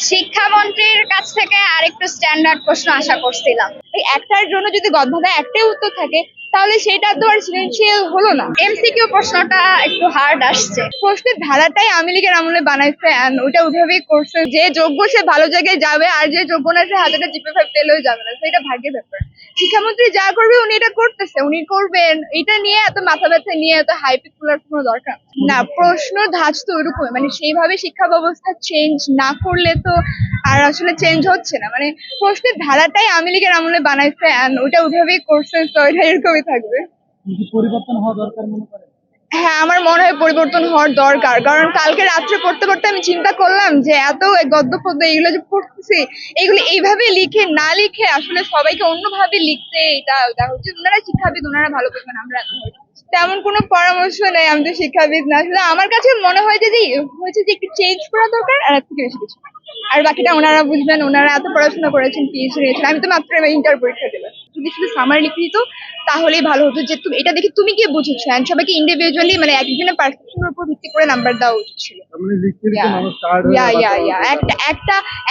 শিক্ষামন্ত্রীর কাছ থেকে আরেকটু স্ট্যান্ডার্ড প্রশ্ন আশা করছিলাম। এই একটার জন্য যদি গদবাঁধা একটাই উত্তর থাকে তাহলে সেটা তো আর সিলেন্সিয়াল হলো না। এমসিকিউ প্রশ্নটা একটু হার্ড আসছে। প্রশ্নের ধারাটাই আওয়ামী লীগের আমলে বানাইছে, ওটা ওইভাবেই করছে। যে যোগ্য সে ভালো জায়গায় যাবে, আর যে যোগ্য না সে হাজারটা জিপে পেলেও যাবে না, সেটা ভাগ্যের ব্যাপার। শিক্ষামন্ত্রী যা করবে উনি এটা করতেছে, উনি করবেন। এটা নিয়ে এত মাথা ব্যথা নিয়ে এত হাইপে তোলার কোনো দরকার না। প্রশ্ন ধাঁচ তো ওইরকম, মানে সেইভাবে শিক্ষা ব্যবস্থা চেঞ্জ না করলে তো আর আসলে চেঞ্জ হচ্ছে না। মানে প্রশ্নের ধারাটাই আওয়ামী লীগের আমলে বানাইছে, ওটা ওইভাবেই করছে, তো এটা এরকমই থাকবে। পরিবর্তন হওয়া দরকার মনে করেন? হ্যাঁ, আমার মনে হয় পরিবর্তন হওয়ার দরকার। কারণ কালকে রাত্রে পড়তে পড়তে আমি চিন্তা করলাম যে এত গদ্য পদ্য এগুলো যে পড়তেছি, এগুলো এইভাবে লিখে না লিখে আসলে সবাইকে অন্যভাবে লিখতে, এটা হচ্ছে ওনারা শিক্ষাবিদ, ওনারা ভালো করবেন। আমরা তেমন কোনো পরামর্শ নেই, আমি তো শিক্ষাবিদ না। আসলে আমার কাছে মনে হয় যে হয়েছে যে একটু চেঞ্জ করা দরকার, আর থেকে বেশি কিছু না। আর বাকিটা ওনারা বুঝবেন, ওনারা এত পড়াশোনা করেছেন, পিএইচডি নিয়েছেন। আমি তো মাত্র ইন্টার পরীক্ষা দিলাম। যদি শুধু সামার লিখে দিত তাহলেই ভালো হতো, যে তুমি এটা দেখে তুমি কি বুঝেছো, এন্ড সবাইকে ইন্ডিভিজুয়ালি মানে একজনের পারসেপশনের উপর ভিত্তি করে নাম্বার দেওয়া উচিত ছিল।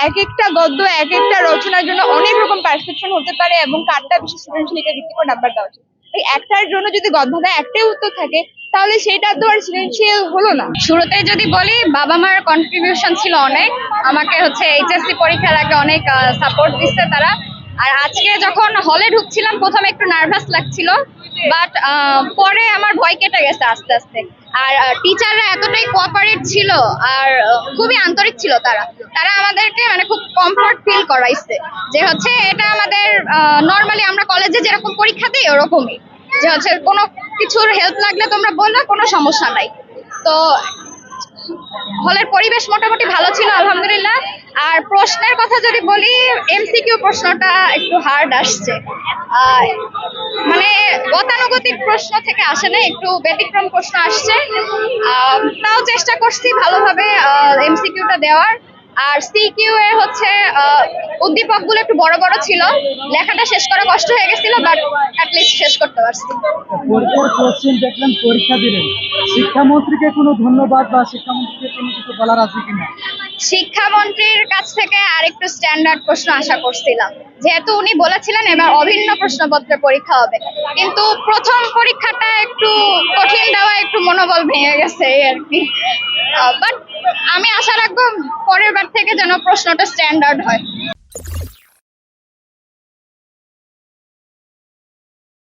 এক একটা গদ্য এক একটা রচনার জন্য অনেক রকম পারসেপশন হতে পারে, এবং কারটা বেশি সৃজনশীল এটা ভিত্তি করে নাম্বার দেওয়া উচিত। এই একটার জন্য যদি গদ্যটা একটাই উত্তর থাকে তাহলে সেটা তো আর সিলেন্সিয়াল হলো না। শুরুতে যদি বলি, বাবা মার কন্ট্রিবিউশন ছিল অনেক। আমাকে এইচএসসি পরীক্ষার আগে অনেক সাপোর্ট দিচ্ছে তারা। আর আজকে যখন হলে ঢুকছিলাম প্রথমে একটু নার্ভাস লাগছিল, বাট পরে আমার ভয় কেটে গেছে আস্তে আস্তে। আর টিচাররা এতটাই কোঅপারেট ছিল, আর খুবই আন্তরিক ছিল তারা তারা আমাদেরকে মানে খুব কমফর্ট ফিল করাইছে, যে এটা আমাদের নর্মালি আমরা কলেজে যেরকম পরীক্ষা দিই ওরকমই, যে কোনো কিছুর হেল্প লাগলে তোমরা বলবে, কোনো সমস্যা নাই। তো হলের পরিবেশ মোটামুটি ভালো ছিল, আলহামদুলিল্লাহ। আর প্রশ্নের কথা যদি বলি, এমসিকিউ প্রশ্নটা একটু হার্ড আসছে। মানে গতানুগতিক প্রশ্ন থেকে আসে না, একটু ব্যতিক্রম প্রশ্ন আসছে। তাও চেষ্টা করছি ভালোভাবে এমসিকিউটা দেওয়ার। আর সিকিউ এ উদ্দীপক গুলো একটু বড় বড় ছিল, লেখাটা শেষ করা কষ্ট হয়ে গেছিল, বাট অ্যাটলিস্ট শেষ করতে পারছি। পরীক্ষার কোশ্চেন দেখলাম, পরীক্ষা দিলেন, শিক্ষামন্ত্রীকে কোনো ধন্যবাদ বা শিক্ষামন্ত্রীকে কোনো কিছু বলার আছে কিনা? শিক্ষামন্ত্রীর কাছ থেকে আরেকটু স্ট্যান্ডার্ড প্রশ্ন আশা করছিলাম, যেহেতু উনি বলেছিলেন এবার অভিন্ন প্রশ্নপত্রের পরীক্ষা হবে। কিন্তু প্রথম পরীক্ষাটা একটু কঠিন দেওয়া একটু মনোবল ভেঙে গেছে আর কি। বাট আমি আশা রাখবো পরের বার থেকে যেন প্রশ্নটা স্ট্যান্ডার্ড হয়।